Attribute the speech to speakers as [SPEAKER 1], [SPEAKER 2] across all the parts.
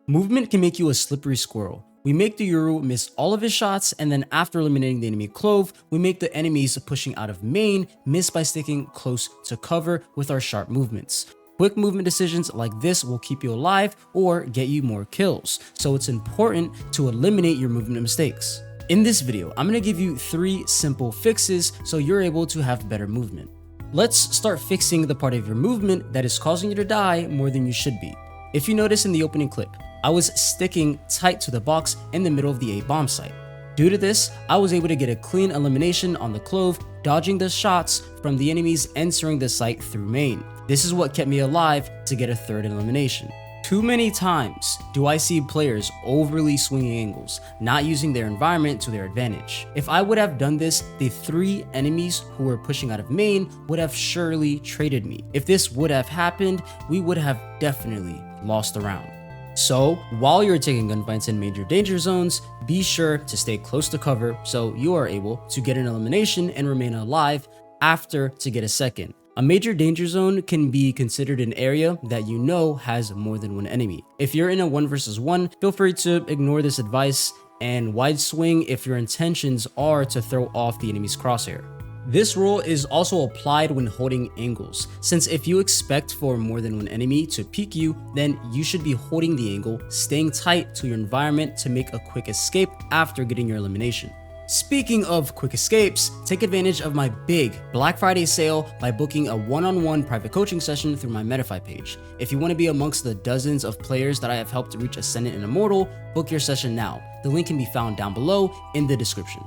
[SPEAKER 1] Movement can make you a slippery squirrel. We make the Yoru miss all of his shots, and then after eliminating the enemy clove, we make the enemies pushing out of main miss by sticking close to cover with our sharp movements. Quick movement decisions like this will keep you alive or get you more kills, so it's important to eliminate your movement mistakes. In this video, I'm going to give you 3 simple fixes so you're able to have better movement. Let's start fixing the part of your movement that is causing you to die more than you should be. If you notice in the opening clip, I was sticking tight to the box in the middle of the A bomb site. Due to this, I was able to get a clean elimination on the clove, dodging the shots from the enemies entering the site through main. This is what kept me alive to get a 3rd elimination. Too many times do I see players overly swinging angles, not using their environment to their advantage. If I would have done this, the 3 enemies who were pushing out of main would have surely traded me. If this would have happened, we would have definitely lost the round. So, while you're taking gunfights in major danger zones, be sure to stay close to cover so you are able to get an elimination and remain alive after to get a 2nd. A major danger zone can be considered an area that you know has more than one enemy. If you're in a 1 versus 1, feel free to ignore this advice and wide swing if your intentions are to throw off the enemy's crosshair. This rule is also applied when holding angles, since if you expect for more than one enemy to peek you, then you should be holding the angle, staying tight to your environment to make a quick escape after getting your elimination. Speaking of quick escapes, take advantage of my big Black Friday sale by booking a one-on-one private coaching session through my Medify page. If you want to be amongst the dozens of players that I have helped reach Ascendant and Immortal, book your session now. The link can be found down below in the description.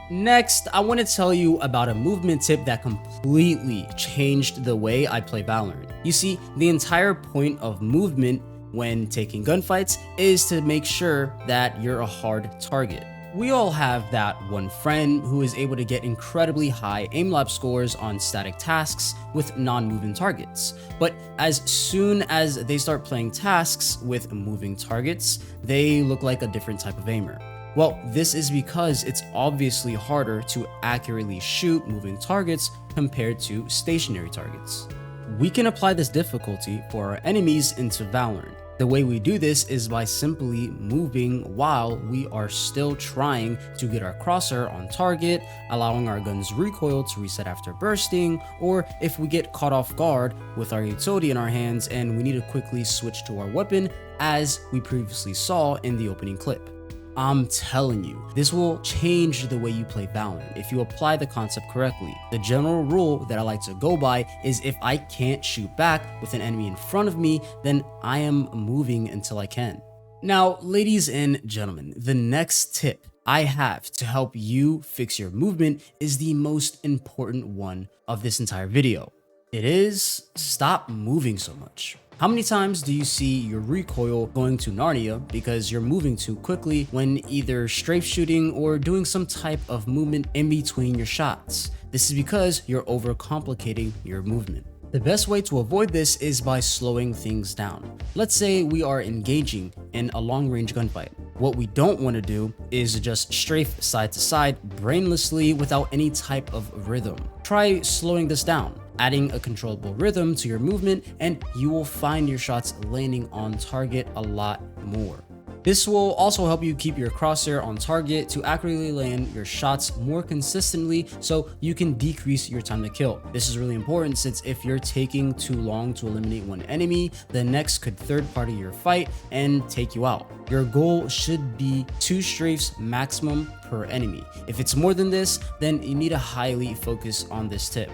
[SPEAKER 1] Next, I want to tell you about a movement tip that completely changed the way I play Valorant. You see, the entire point of movement when taking gunfights is to make sure that you're a hard target. We all have that one friend who is able to get incredibly high aim lab scores on static tasks with non-moving targets. But as soon as they start playing tasks with moving targets, they look like a different type of aimer. Well, this is because it's obviously harder to accurately shoot moving targets compared to stationary targets. We can apply this difficulty for our enemies into Valorant. The way we do this is by simply moving while we are still trying to get our crosshair on target, allowing our gun's recoil to reset after bursting, or if we get caught off guard with our utility in our hands and we need to quickly switch to our weapon, as we previously saw in the opening clip. I'm telling you, this will change the way you play Valorant if you apply the concept correctly. The general rule that I like to go by is if I can't shoot back with an enemy in front of me, then I am moving until I can. Now, ladies and gentlemen, the next tip I have to help you fix your movement is the most important one of this entire video. It is stop moving so much. How many times do you see your recoil going to Narnia because you're moving too quickly when either strafe shooting or doing some type of movement in between your shots? This is because you're overcomplicating your movement. The best way to avoid this is by slowing things down. Let's say we are engaging in a long-range gunfight. What we don't want to do is just strafe side to side brainlessly without any type of rhythm. Try slowing this down, adding a controllable rhythm to your movement, and you will find your shots landing on target a lot more. This will also help you keep your crosshair on target to accurately land your shots more consistently so you can decrease your time to kill. This is really important since if you're taking too long to eliminate one enemy, the next could third party your fight and take you out. Your goal should be 2 strafes maximum per enemy. If it's more than this, then you need to highly focus on this tip.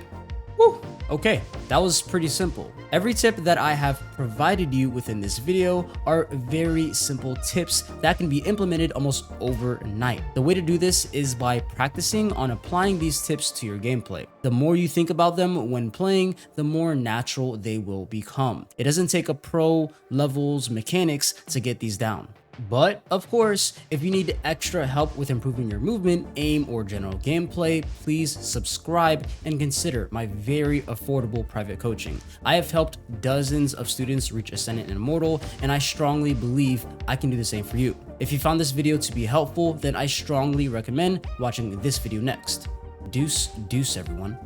[SPEAKER 1] Whew. Okay, that was pretty simple. Every tip that I have provided you within this video are very simple tips that can be implemented almost overnight. The way to do this is by practicing on applying these tips to your gameplay. The more you think about them when playing, the more natural they will become. It doesn't take a pro level's mechanics to get these down. But of course, if you need extra help with improving your movement, aim, or general gameplay, please subscribe and consider my very affordable private coaching. I have helped dozens of students reach Ascendant and Immortal, and I strongly believe I can do the same for you. If you found this video to be helpful, then I strongly recommend watching this video next. Deuce, everyone.